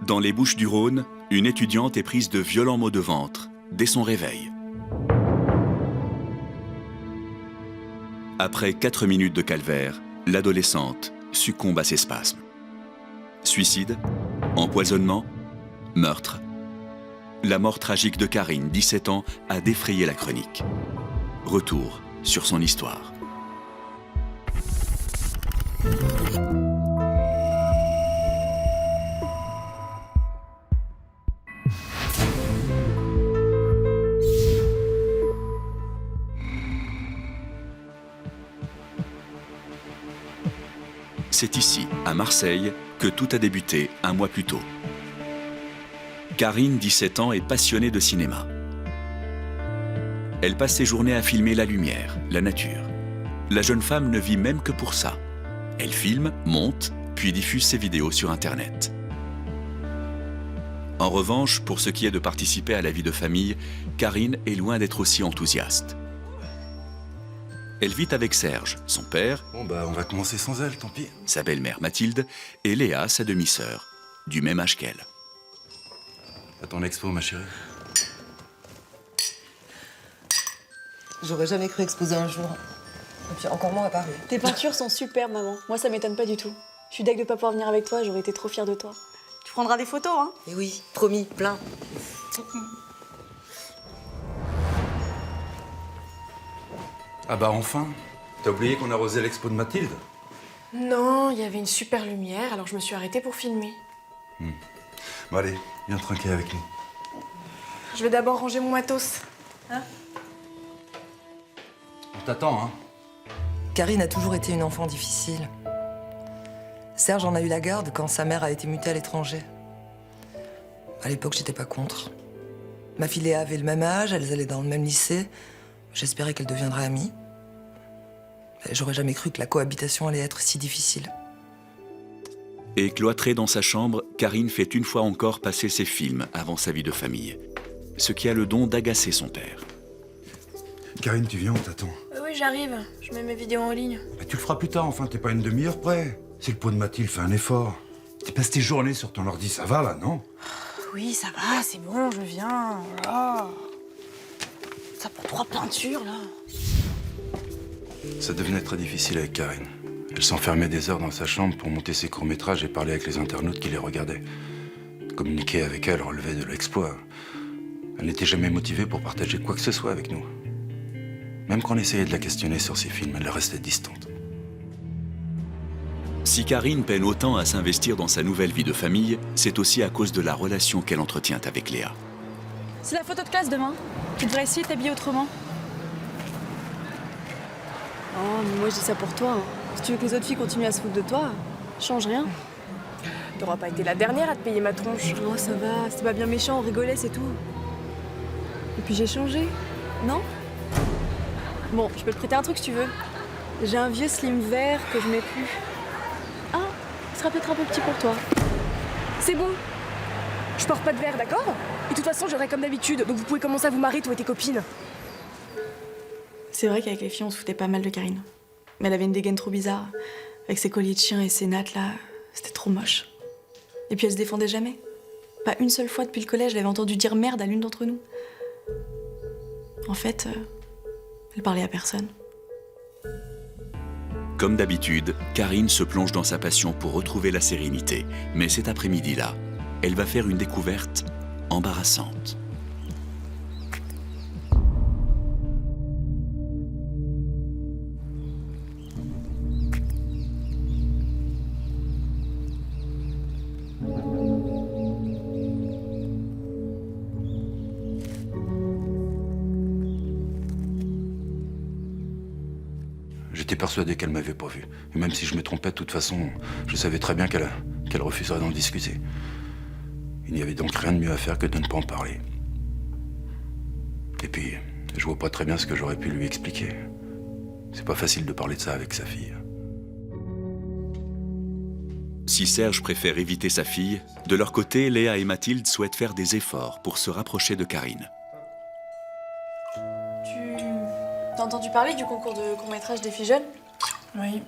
Dans les Bouches-du-Rhône, une étudiante est prise de violents maux de ventre dès son réveil. Après 4 minutes de calvaire, l'adolescente succombe à ses spasmes. Suicide, empoisonnement, meurtre. La mort tragique de Karine, 17 ans, a défrayé la chronique. Retour sur son histoire. C'est ici, à Marseille, que tout a débuté un mois plus tôt. Karine, 17 ans, est passionnée de cinéma. Elle passe ses journées à filmer la lumière, la nature. La jeune femme ne vit même que pour ça. Elle filme, monte, puis diffuse ses vidéos sur Internet. En revanche, pour ce qui est de participer à la vie de famille, Karine est loin d'être aussi enthousiaste. Elle vit avec Serge, son père, Bon bah on va commencer sans elle, tant pis. sa belle-mère Mathilde, et Léa, sa demi-sœur, du même âge qu'elle. À ton expo, ma chérie. J'aurais jamais cru exposer un jour. Et puis encore moins à Paris. Tes peintures sont superbes, maman. Moi, ça m'étonne pas du tout. Je suis deg de pas pouvoir venir avec toi, j'aurais été trop fière de toi. Tu prendras des photos, hein? Et oui, promis, plein. Ah bah enfin. T'as oublié qu'on arrosait l'expo de Mathilde? Non, il y avait une super lumière, alors je me suis arrêtée pour filmer. Bon allez, viens trinquer avec nous. Je vais d'abord ranger mon matos. On t'attend, hein. Karine a toujours été une enfant difficile. Serge en a eu la garde quand sa mère a été mutée à l'étranger. À l'époque, j'étais pas contre. Ma fille Léa avait le même âge, elles allaient dans le même lycée. J'espérais qu'elles deviendraient amies. Et j'aurais jamais cru que la cohabitation allait être si difficile. Et cloîtrée dans sa chambre, Karine fait une fois encore passer ses films avant sa vie de famille. Ce qui a le don d'agacer son père. Karine, tu viens, on t'attend. Oui, j'arrive. Je mets mes vidéos en ligne. Bah, tu le feras plus tard, enfin, t'es pas une demi-heure près. C'est le pot de Mathilde, fais un effort. Tu passes tes journées sur ton ordi, ça va là, non? Oui, ça va, c'est bon, je viens. Oh. Ça prend 3 peintures, là. Ça devenait très difficile avec Karine. Elle s'enfermait des heures dans sa chambre pour monter ses courts-métrages et parler avec les internautes qui les regardaient. Communiquer avec elle relevait de l'exploit. Elle n'était jamais motivée pour partager quoi que ce soit avec nous. Même quand on essayait de la questionner sur ses films, elle restait distante. Si Karine peine autant à s'investir dans sa nouvelle vie de famille, c'est aussi à cause de la relation qu'elle entretient avec Léa. C'est la photo de classe demain. Tu devrais essayer de t'habiller autrement. Oh, mais moi je dis ça pour toi. Hein. Si tu veux que les autres filles continuent à se foutre de toi, change rien. T'auras pas été la dernière à te payer ma tronche. Oh, ça va, c'était pas bien méchant, on rigolait, c'est tout. Et puis j'ai changé, non? Bon, je peux te prêter un truc si tu veux. J'ai un vieux slim vert que je mets plus. Ah, il sera peut-être un peu petit pour toi. C'est bon. Je porte pas de verre, d'accord? Et de toute façon, j'aurai comme d'habitude, donc vous pouvez commencer à vous marrer, toi et tes copines. C'est vrai qu'avec les filles, on se foutait pas mal de Karine. Mais elle avait une dégaine trop bizarre. Avec ses colliers de chien et ses nattes, là, c'était trop moche. Et puis elle se défendait jamais. Pas une seule fois depuis le collège, je l'avais entendu dire merde à l'une d'entre nous. En fait, elle parlait à personne. Comme d'habitude, Karine se plonge dans sa passion pour retrouver la sérénité. Mais cet après-midi-là, elle va faire une découverte embarrassante. J'étais persuadé qu'elle m'avait pas vu. Et même si je me trompais, de toute façon, je savais très bien qu'elle refuserait d'en discuter. Il n'y avait donc rien de mieux à faire que de ne pas en parler. Et puis, je vois pas très bien ce que j'aurais pu lui expliquer. C'est pas facile de parler de ça avec sa fille. Si Serge préfère éviter sa fille, de leur côté, Léa et Mathilde souhaitent faire des efforts pour se rapprocher de Karine. T'as entendu parler du concours de court-métrage des filles jeunes? Oui.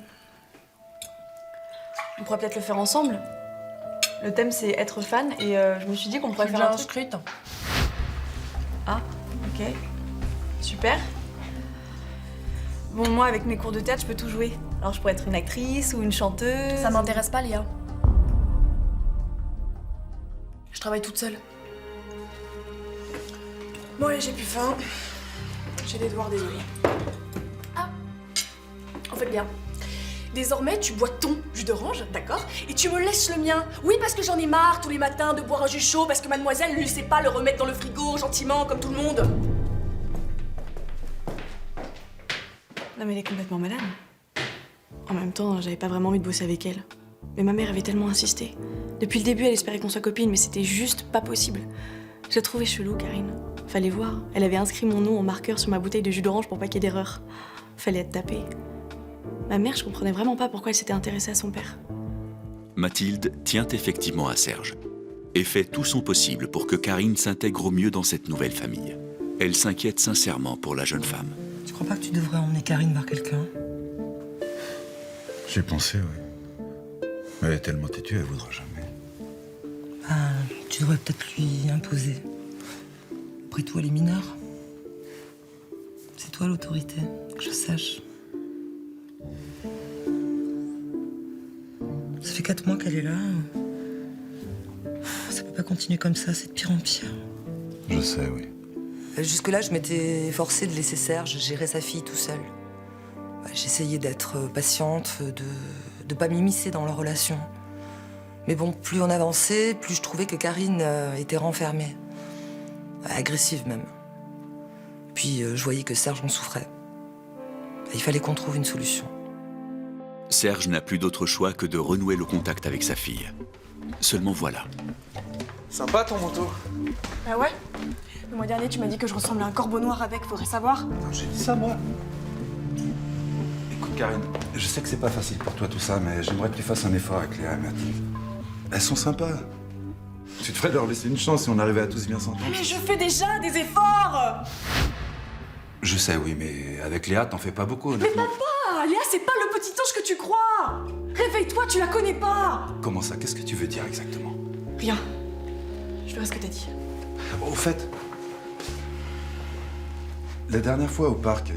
On pourrait peut-être le faire ensemble. Le thème, c'est être fan, et je me suis dit qu'on pourrait faire un truc. inscrite. Ah, ok. Super. Bon, moi, avec mes cours de théâtre, je peux tout jouer. Alors, je pourrais être une actrice ou une chanteuse. Ça m'intéresse pas, Léa. Je travaille toute seule. Bon, allez, j'ai plus faim. J'ai des devoirs, désolée. Ah, en fait, bien. Désormais, tu bois ton jus d'orange, d'accord? Et tu me laisses le mien. Oui, parce que j'en ai marre tous les matins de boire un jus chaud, parce que mademoiselle ne sait pas le remettre dans le frigo gentiment, comme tout le monde. Non, mais elle est complètement malade. En même temps, j'avais pas vraiment envie de bosser avec elle. Mais ma mère avait tellement insisté. Depuis le début, elle espérait qu'on soit copines, mais c'était juste pas possible. Je la trouvais chelou, Karine. Fallait voir. Elle avait inscrit mon nom en marqueur sur ma bouteille de jus d'orange pour pas qu'il y ait d'erreur. Fallait être tapée. Ma mère, je comprenais vraiment pas pourquoi elle s'était intéressée à son père. Mathilde tient effectivement à Serge et fait tout son possible pour que Karine s'intègre au mieux dans cette nouvelle famille. Elle s'inquiète sincèrement pour la jeune femme. Tu crois pas que tu devrais emmener Karine voir quelqu'un? J'ai pensé, oui. Mais elle est tellement têtue, elle voudra jamais. Ah, tu devrais peut-être lui imposer. Après tout, elle est mineure. C'est toi l'autorité, que je sache. Ça fait 4 mois qu'elle est là. Ça peut pas continuer comme ça, c'est de pire en pire. Je sais, oui. Jusque-là, je m'étais forcée de laisser Serge gérer sa fille tout seul. J'essayais d'être patiente, de pas m'immiscer dans leur relation. Mais bon, plus on avançait, plus je trouvais que Karine était renfermée. Agressive même. Puis je voyais que Serge en souffrait. Il fallait qu'on trouve une solution. Serge n'a plus d'autre choix que de renouer le contact avec sa fille. Seulement voilà. Sympa ton manteau. Ah ouais? Le mois dernier, tu m'as dit que je ressemblais à un corbeau noir avec, faudrait savoir. Non, j'ai dit ça moi. Écoute, Karine, je sais que c'est pas facile pour toi tout ça, mais j'aimerais que tu fasses un effort avec Léa et Mathilde. Elles sont sympas. Tu devrais leur laisser une chance si on arrivait à tous bien s'entendre. Mais je fais déjà des efforts! Je sais, oui, mais avec Léa, t'en fais pas beaucoup, Mais honnêtement. papa! Léa, c'est pas le petit ange que tu crois! Réveille-toi, tu la connais pas! Comment ça? Qu'est-ce que tu veux dire exactement? Rien. Je ferai ce que t'as dit. Au fait, la dernière fois au parc,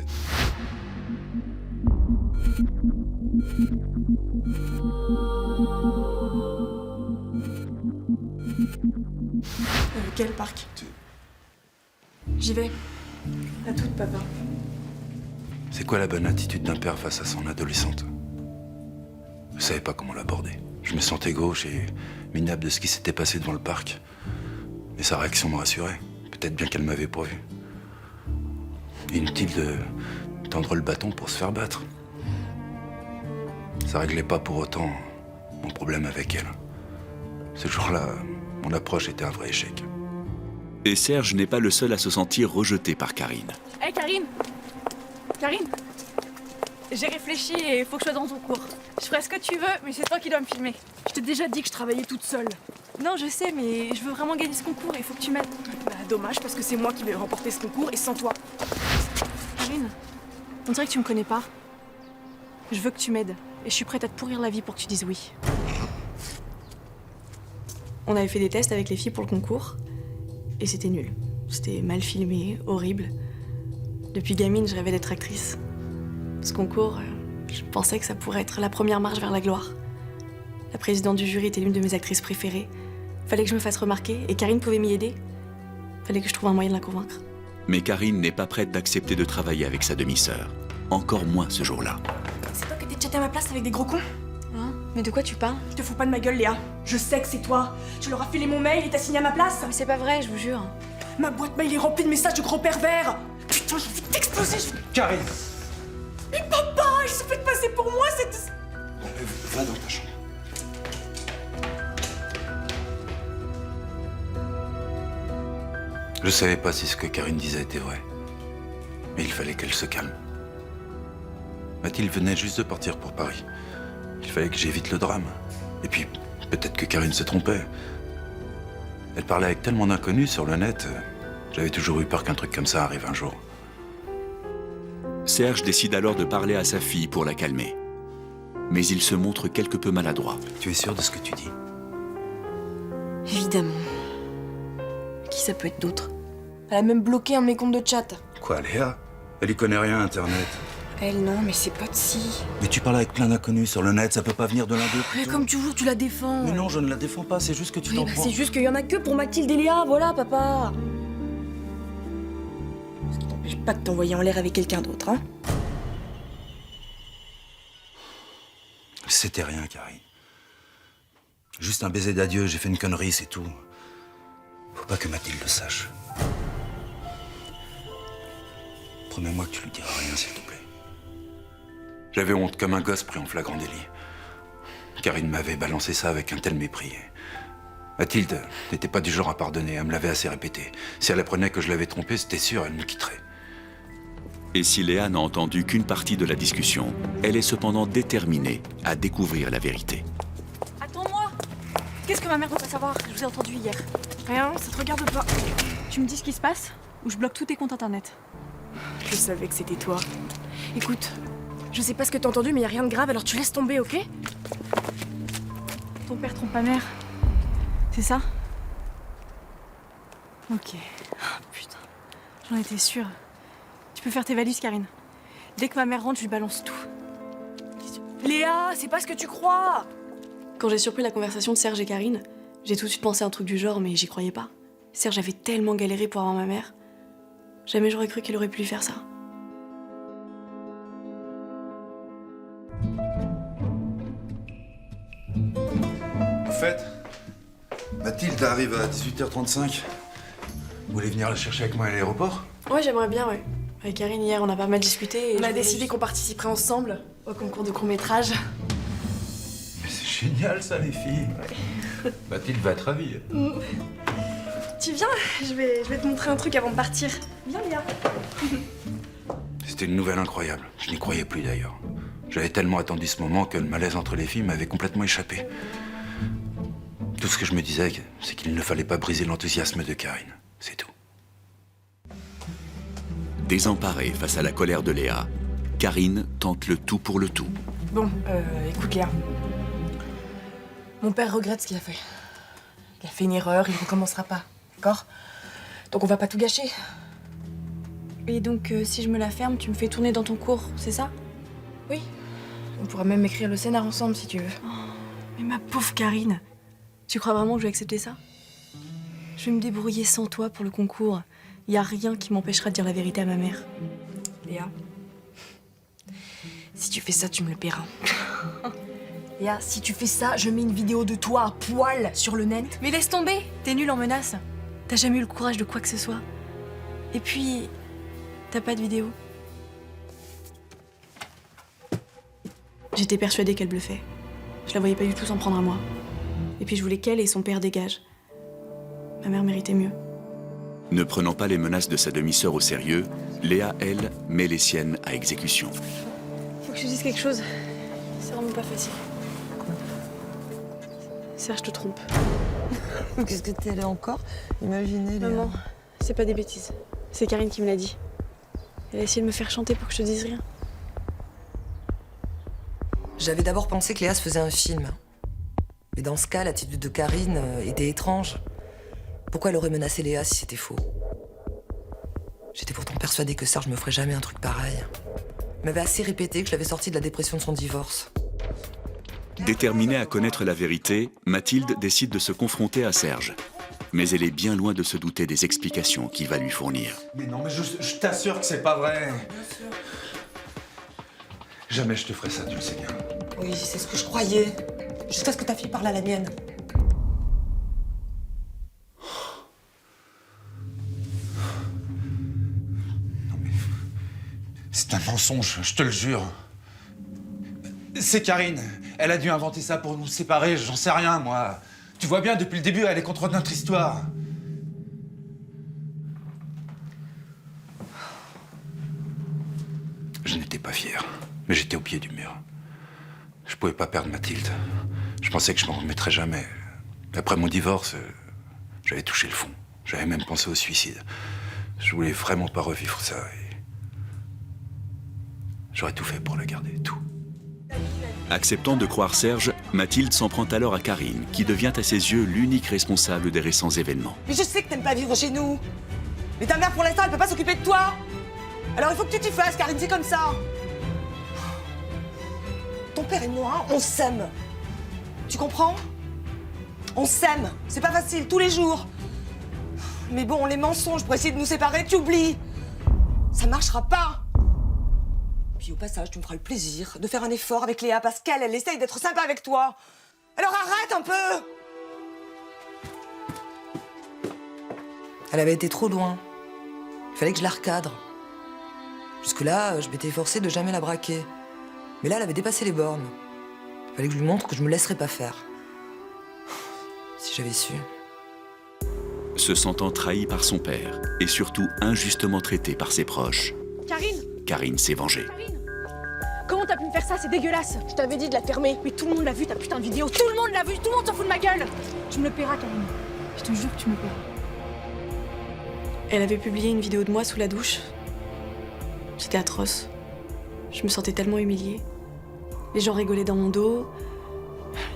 Quel parc? J'y vais. À toute, papa. c'est quoi la bonne attitude d'un père face à son adolescente? Je savais pas comment l'aborder. Je me sentais gauche et minable de ce qui s'était passé devant le parc. Mais sa réaction me rassurait. Peut-être bien qu'elle m'avait pas vu. Inutile de tendre le bâton pour se faire battre. Ça réglait pas pour autant mon problème avec elle. Ce jour-là, mon approche était un vrai échec. Et Serge n'est pas le seul à se sentir rejeté par Karine. Hé, Karine! Karine! J'ai réfléchi et il faut que je sois dans ton cours. Je ferai ce que tu veux, mais c'est toi qui dois me filmer. Je t'ai déjà dit que je travaillais toute seule. Non, je sais, mais je veux vraiment gagner ce concours et il faut que tu m'aides. Bah, dommage, parce que c'est moi qui vais remporter ce concours et sans toi. Karine, on dirait que tu me connais pas. Je veux que tu m'aides et je suis prête à te pourrir la vie pour que tu dises oui. On avait fait des tests avec les filles pour le concours et c'était nul. C'était mal filmé, horrible. Depuis gamine, je rêvais d'être actrice. Ce concours, je pensais que ça pourrait être la première marche vers la gloire. La présidente du jury était l'une de mes actrices préférées. Fallait que je me fasse remarquer et Karine pouvait m'y aider. Fallait que je trouve un moyen de la convaincre. Mais Karine n'est pas prête d'accepter de travailler avec sa demi-sœur. Encore moins ce jour-là. C'est toi qui t'es chatté à ma place avec des gros cons? Hein? Mais de quoi tu parles? Je te fous pas de ma gueule, Léa. Je sais que c'est toi. Tu leur as filé mon mail et t'as signé à ma place. Mais c'est pas vrai, je vous jure. Ma boîte mail est remplie de messages de gros pervers. Putain, j'ai envie d'exploser. Karine. Mais papa, il se fait passer pour moi, cette... Bon, va dans ta chambre. Je savais pas si ce que Karine disait était vrai. Mais il fallait qu'elle se calme. Mathilde venait juste de partir pour Paris. Il fallait que j'évite le drame. Et puis, peut-être que Karine se trompait. Elle parlait avec tellement d'inconnus sur le net. J'avais toujours eu peur qu'un truc comme ça arrive un jour. Serge décide alors de parler à sa fille pour la calmer. mais il se montre quelque peu maladroit. Tu es sûr de ce que tu dis? Évidemment. Qui ça peut être d'autre? Elle a même bloqué un de mes comptes de chat. Quoi, Léa? Elle y connaît rien, Internet. Elle non, mais c'est pas de si. Mais tu parles avec plein d'inconnus sur le net, ça peut pas venir de l'un d'eux. Mais comme toujours, tu la défends. Mais non, je ne la défends pas, c'est juste que tu Oui, t'en bah, prends. c'est juste qu'il y en a que pour Mathilde et Léa, voilà, papa. Ce qui t'empêche pas de t'envoyer en l'air avec quelqu'un d'autre, hein? C'était rien, Karine. Juste un baiser d'adieu, j'ai fait une connerie, c'est tout. Faut pas que Mathilde le sache. Promets-moi que tu lui diras rien, s'il te plaît. J'avais honte comme un gosse pris en flagrant délit. Karine m'avait balancé ça avec un tel mépris. Mathilde n'était pas du genre à pardonner, elle me l'avait assez répété. Si elle apprenait que je l'avais trompée, c'était sûr, elle me quitterait. Et si Léa n'a entendu qu'une partie de la discussion, elle est cependant déterminée à découvrir la vérité. Attends-moi. Qu'est-ce que ma mère doit pas savoir? Je vous ai entendu hier. Rien, ça te regarde pas. Tu me dis ce qui se passe ou je bloque tous tes comptes internet. Je savais que c'était toi. Écoute, je sais pas ce que t'as entendu, mais y a rien de grave, alors tu laisses tomber, ok? Ton père trompe ma mère. C'est ça? Ok. Oh, putain. J'en étais sûre. Tu peux faire tes valises, Karine. Dès que ma mère rentre, je lui balance tout. Léa, c'est pas ce que tu crois! Quand j'ai surpris la conversation de Serge et Karine, j'ai tout de suite pensé à un truc du genre, mais j'y croyais pas. Serge avait tellement galéré pour avoir ma mère. Jamais j'aurais cru qu'il aurait pu lui faire ça. Au fait, Mathilde arrive à 18h35. Vous voulez venir la chercher avec moi à l'aéroport? Ouais, j'aimerais bien, ouais. Avec Karine, hier, on a pas mal discuté. Et On a décidé qu'on participerait ensemble au concours de court-métrage. Mais c'est génial ça, les filles. Mathilde va être ravie. Tu viens? Je vais te montrer un truc avant de partir. Viens, Léa. C'était une nouvelle incroyable. Je n'y croyais plus d'ailleurs. J'avais tellement attendu ce moment que le malaise entre les filles m'avait complètement échappé. Tout ce que je me disais, c'est qu'il ne fallait pas briser l'enthousiasme de Karine. C'est tout. Désemparée face à la colère de Léa, Karine tente le tout pour le tout. Bon, écoute, Léa. Mon père regrette ce qu'il a fait. Il a fait une erreur, il ne recommencera pas, d'accord? Donc on va pas tout gâcher. Et donc, si je me la ferme, tu me fais tourner dans ton cours, c'est ça? Oui. On pourra même écrire le scénar ensemble si tu veux. Mais ma pauvre Karine, tu crois vraiment que je vais accepter ça? Je vais me débrouiller sans toi pour le concours. Y a rien qui m'empêchera de dire la vérité à ma mère. Léa, si tu fais ça, tu me le paieras. Léa, si tu fais ça, je mets une vidéo de toi à poil sur le net. Mais laisse tomber, t'es nulle en menace. T'as jamais eu le courage de quoi que ce soit. Et puis, t'as pas de vidéo. J'étais persuadée qu'elle bluffait. Je la voyais pas du tout s'en prendre à moi. Et puis je voulais qu'elle et son père dégagent. Ma mère méritait mieux. Ne prenant pas les menaces de sa demi-sœur au sérieux, Léa, elle, met les siennes à exécution. Faut que je te dise quelque chose. C'est vraiment pas facile. Serge te trompe. Qu'est-ce que t'es là encore? Imaginez, Léa. Maman, c'est pas des bêtises. C'est Karine qui me l'a dit. Elle a essayé de me faire chanter pour que je te dise rien. J'avais d'abord pensé que Léa se faisait un film. Mais dans ce cas, l'attitude de Karine était étrange. Pourquoi elle aurait menacé Léa si c'était faux? J'étais pourtant persuadée que Serge me ferait jamais un truc pareil. Il m'avait assez répété que je l'avais sorti de la dépression de son divorce. Déterminée à connaître la vérité, Mathilde décide de se confronter à Serge. Mais elle est bien loin de se douter des explications qu'il va lui fournir. Mais non, mais je t'assure que c'est pas vrai. Jamais je te ferai ça, tu le sais bien. Oui, c'est ce que je croyais. Jusqu'à ce que ta fille parle à la mienne. C'est un mensonge, je te le jure. C'est Karine. Elle a dû inventer ça pour nous séparer, j'en sais rien, moi. Tu vois bien, depuis le début, elle est contre notre histoire. Je n'étais pas fier, mais j'étais au pied du mur. Je pouvais pas perdre Mathilde. Je pensais que je m'en remettrais jamais. Après mon divorce, j'avais touché le fond. J'avais même pensé au suicide. Je voulais vraiment pas revivre ça. Et j'aurais tout fait pour la garder, tout. Acceptant de croire Serge, Mathilde s'en prend alors à Karine, qui devient à ses yeux l'unique responsable des récents événements. Mais je sais que t'aimes pas vivre chez nous. Mais ta mère, pour l'instant, elle peut pas s'occuper de toi. Alors il faut que tu t'y fasses, Karine, c'est comme ça. Ton père et moi, on s'aime. Tu comprends? On s'aime. C'est pas facile, tous les jours. Mais bon, les mensonges pour essayer de nous séparer, tu oublies. Ça marchera pas. Puis au passage, tu me feras le plaisir de faire un effort avec Léa parce qu'elle, elle essaye d'être sympa avec toi. Alors arrête un peu. Elle avait été trop loin. Il fallait que je la recadre. Jusque-là, je m'étais forcée de jamais la braquer. Mais là, elle avait dépassé les bornes. Il fallait que je lui montre que je me laisserais pas faire. Si j'avais su. Se sentant trahie par son père et surtout injustement traitée par ses proches, Karine s'est vengée. Karine, comment t'as pu me faire ça? C'est dégueulasse. Je t'avais dit de la fermer. Mais tout le monde l'a vu, ta putain de vidéo. Tout le monde l'a vu, tout le monde s'en fout de ma gueule. Tu me le paieras, Karine. Je te jure que tu me le paieras. Elle avait publié une vidéo de moi sous la douche. C'était atroce. Je me sentais tellement humiliée. Les gens rigolaient dans mon dos.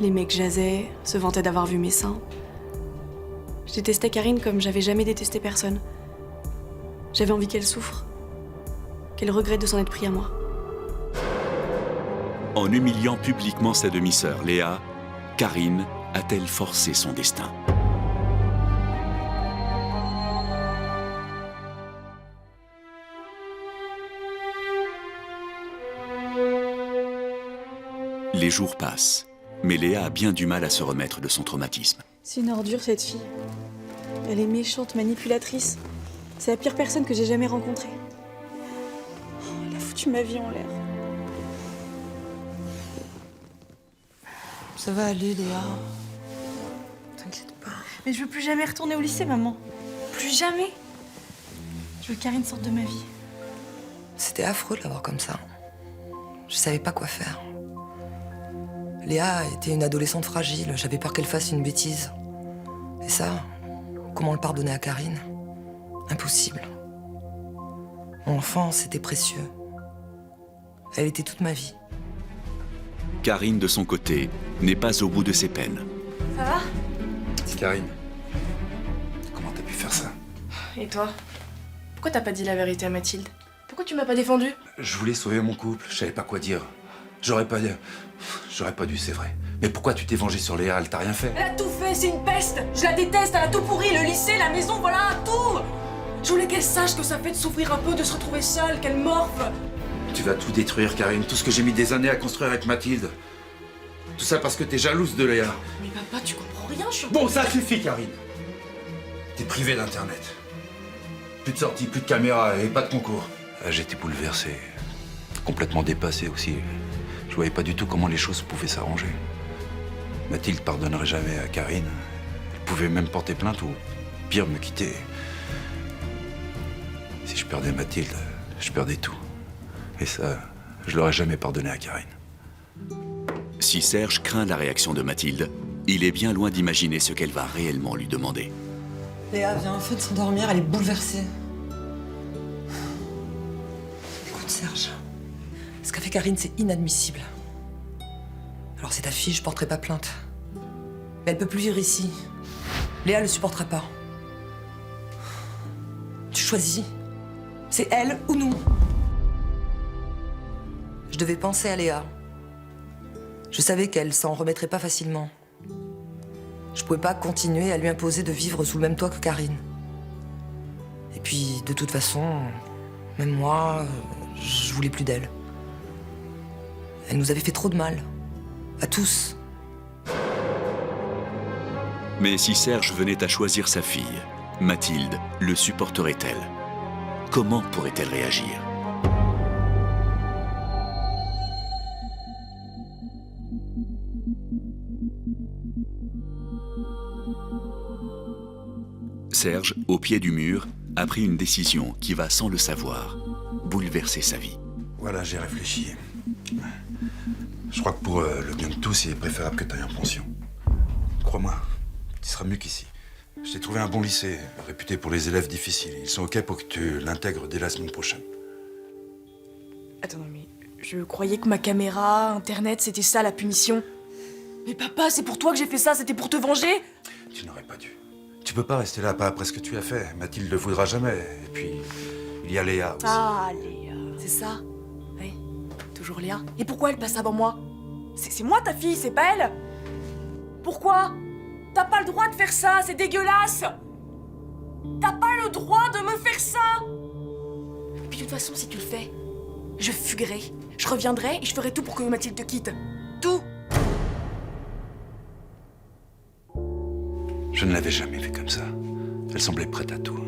Les mecs jasaient, se vantaient d'avoir vu mes seins. Je détestais Karine comme j'avais jamais détesté personne. J'avais envie qu'elle souffre. Qu'elle regrette de s'en être pris à moi. En humiliant publiquement sa demi-sœur Léa, Karine a-t-elle forcé son destin? Les jours passent, mais Léa a bien du mal à se remettre de son traumatisme. C'est une ordure, cette fille. Elle est méchante, manipulatrice. C'est la pire personne que j'ai jamais rencontrée. Oh, elle a foutu ma vie en l'air. Ça va aller, Léa. T'inquiète pas. Mais je veux plus jamais retourner au lycée, maman. Plus jamais. Je veux que Karine sorte de ma vie. C'était affreux de la voir comme ça. Je savais pas quoi faire. Léa était une adolescente fragile. J'avais peur qu'elle fasse une bêtise. Et ça, comment le pardonner à Karine? Impossible. Mon enfance était précieux. Elle était toute ma vie. Karine, de son côté, n'est pas au bout de ses peines. Ça va? Karine, comment t'as pu faire ça? Et toi? Pourquoi t'as pas dit la vérité à Mathilde? Pourquoi tu m'as pas défendu? Je voulais sauver mon couple, je savais pas quoi dire. J'aurais pas dû, c'est vrai. Mais pourquoi tu t'es vengé sur Léa? Elle t'a rien fait. Elle a tout fait, c'est une peste. Je la déteste, elle a tout pourri, le lycée, la maison, voilà, tout. Je voulais qu'elle sache que ça fait de souffrir un peu, de se retrouver seule, qu'elle morfe. Tu vas tout détruire, Karine. Tout ce que j'ai mis des années à construire avec Mathilde. Tout ça parce que t'es jalouse de Léa. Mais papa, tu comprends rien, je suis... Bon, ça suffit, Karine. T'es privée d'Internet. Plus de sorties, plus de caméras et pas de concours. J'étais bouleversé. Complètement dépassé aussi. Je voyais pas du tout comment les choses pouvaient s'arranger. Mathilde pardonnerait jamais à Karine. Elle pouvait même porter plainte ou, pire, me quitter. Si je perdais Mathilde, je perdais tout. Et ça, je l'aurais jamais pardonné à Karine. Si Serge craint la réaction de Mathilde, il est bien loin d'imaginer ce qu'elle va réellement lui demander. Léa vient enfin de s'endormir, elle est bouleversée. Écoute, Serge, ce qu'a fait Karine, c'est inadmissible. Alors c'est ta fille, je porterai pas plainte. Mais elle peut plus vivre ici. Léa le supportera pas. Tu choisis. C'est elle ou nous. Je devais penser à Léa. Je savais qu'elle s'en remettrait pas facilement. Je pouvais pas continuer à lui imposer de vivre sous le même toit que Karine. Et puis, de toute façon, même moi, je voulais plus d'elle. Elle nous avait fait trop de mal. À tous. Mais si Serge venait à choisir sa fille, Mathilde le supporterait-elle? Comment pourrait-elle réagir? Serge, au pied du mur, a pris une décision qui va, sans le savoir, bouleverser sa vie. Voilà, j'ai réfléchi. Je crois que pour le bien de tous, il est préférable que tu ailles en pension. Crois-moi, tu seras mieux qu'ici. Je t'ai trouvé un bon lycée, réputé pour les élèves difficiles. Ils sont OK pour que tu l'intègres dès la semaine prochaine. Attends, non, mais Je croyais que ma caméra, Internet, c'était ça la punition. Mais papa, c'est pour toi que j'ai fait ça, c'était pour te venger. Tu n'aurais pas dû. Tu peux pas rester là, pas après ce que tu as fait. Mathilde ne voudra jamais. Et puis, il y a Léa aussi. Ah, Léa. C'est ça. Oui, toujours Léa. Et pourquoi elle passe avant moi? C'est moi ta fille, c'est pas elle. Pourquoi? T'as pas le droit de faire ça, c'est dégueulasse. T'as pas le droit de me faire ça. Et puis de toute façon, si tu le fais, je fuguerai. Je reviendrai et je ferai tout pour que Mathilde te quitte. Tout. Je ne l'avais jamais vue comme ça. Elle semblait prête à tout.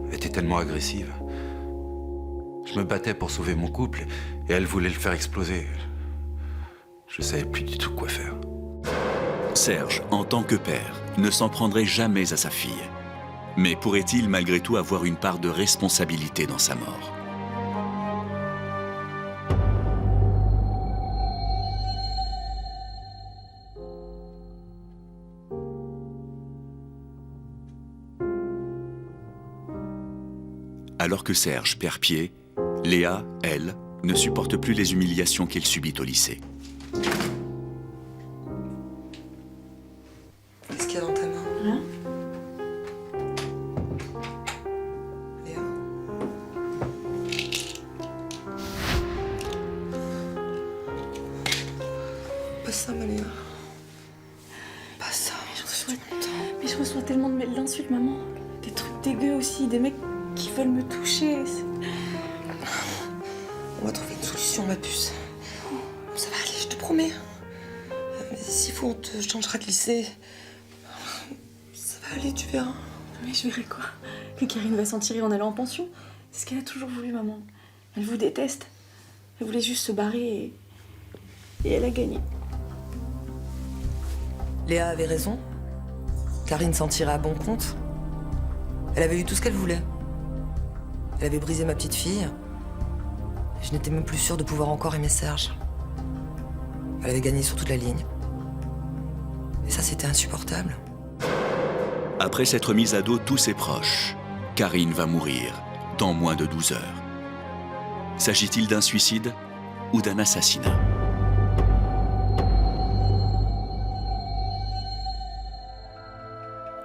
Elle était tellement agressive. Je me battais pour sauver mon couple et elle voulait le faire exploser. Je savais plus du tout quoi faire. Serge, en tant que père, ne s'en prendrait jamais à sa fille. Mais pourrait-il malgré tout avoir une part de responsabilité dans sa mort? Alors que Serge perd pied, Léa, elle, ne supporte plus les humiliations qu'elle subit au lycée. Qu'est-ce qu'il y a dans ta main? Rien. Léa. Pas ça, ma Léa. Pas ça. Mais je reçois tellement de mails d'insultes, maman. Des trucs dégueux aussi, des mecs qui veulent me toucher. On va trouver une solution, ma puce. Ça va aller, je te promets. Mais s'il faut, on te changera de lycée. Ça va aller, tu verras. Mais je verrai quoi? Que Karine va s'en tirer en allant en pension? C'est ce qu'elle a toujours voulu, maman. Elle vous déteste. Elle voulait juste se barrer et elle a gagné. Léa avait raison. Karine s'en tirait à bon compte. Elle avait eu tout ce qu'elle voulait. Elle avait brisé ma petite fille. Je n'étais même plus sûre de pouvoir encore aimer Serge. Elle avait gagné sur toute la ligne. Et ça, c'était insupportable. Après s'être mise à dos tous ses proches, Karine va mourir dans moins de 12 heures. S'agit-il d'un suicide ou d'un assassinat?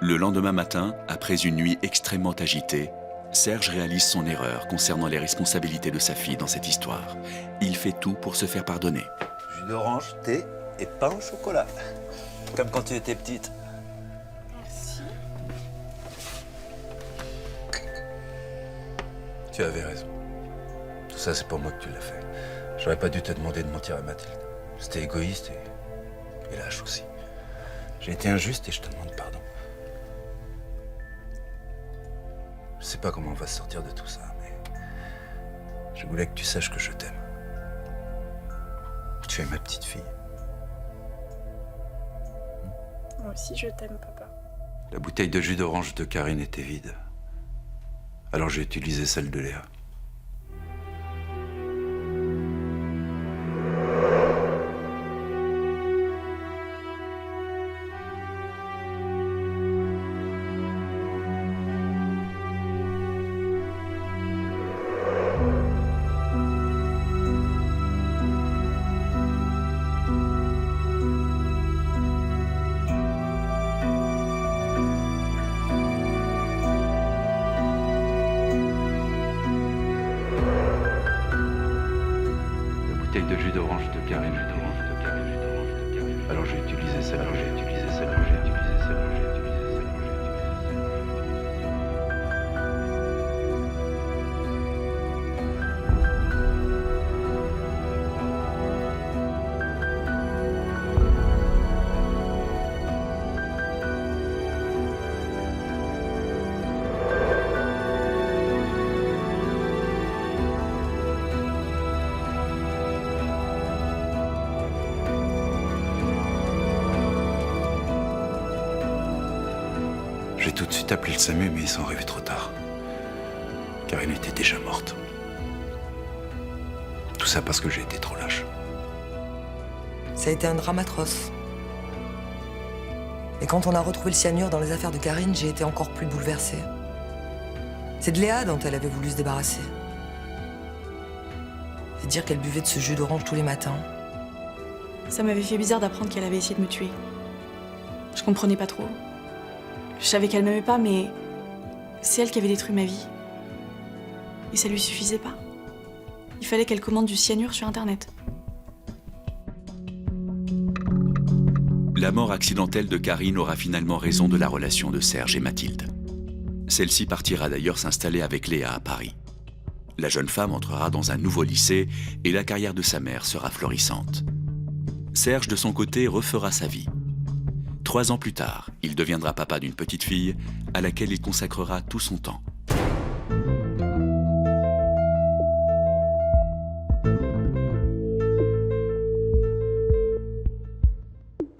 Le lendemain matin, après une nuit extrêmement agitée, Serge réalise son erreur concernant les responsabilités de sa fille dans cette histoire. Il fait tout pour se faire pardonner. Jus d'orange, thé et pain au chocolat. Comme quand tu étais petite. Merci. Tu avais raison. Tout ça, c'est pour moi que tu l'as fait. J'aurais pas dû te demander de mentir à Mathilde. C'était égoïste et lâche aussi. J'ai été injuste et je te demande pardon. Je sais pas comment on va se sortir de tout ça, mais je voulais que tu saches que je t'aime. Tu es ma petite fille. Moi aussi, je t'aime, papa. La bouteille de jus d'orange de Karine était vide. Alors j'ai utilisé celle de Léa. De jus d'orange de Karine. Alors j'ai utilisé celle. J'ai tout de suite appelé le SAMU, mais ils sont arrivés trop tard. Karine était déjà morte. Tout ça parce que j'ai été trop lâche. Ça a été un drame atroce. Et quand on a retrouvé le cyanure dans les affaires de Karine, j'ai été encore plus bouleversée. C'est de Léa dont elle avait voulu se débarrasser. et dire qu'elle buvait de ce jus d'orange tous les matins. Ça m'avait fait bizarre d'apprendre qu'elle avait essayé de me tuer. Je comprenais pas trop. Je savais qu'elle m'aimait pas, mais c'est elle qui avait détruit ma vie. Et ça lui suffisait pas. Il fallait qu'elle commande du cyanure sur Internet. La mort accidentelle de Karine aura finalement raison de la relation de Serge et Mathilde. Celle-ci partira d'ailleurs s'installer avec Léa à Paris. La jeune femme entrera dans un nouveau lycée et la carrière de sa mère sera florissante. Serge, de son côté, refera sa vie. 3 ans plus tard, il deviendra papa d'une petite fille à laquelle il consacrera tout son temps.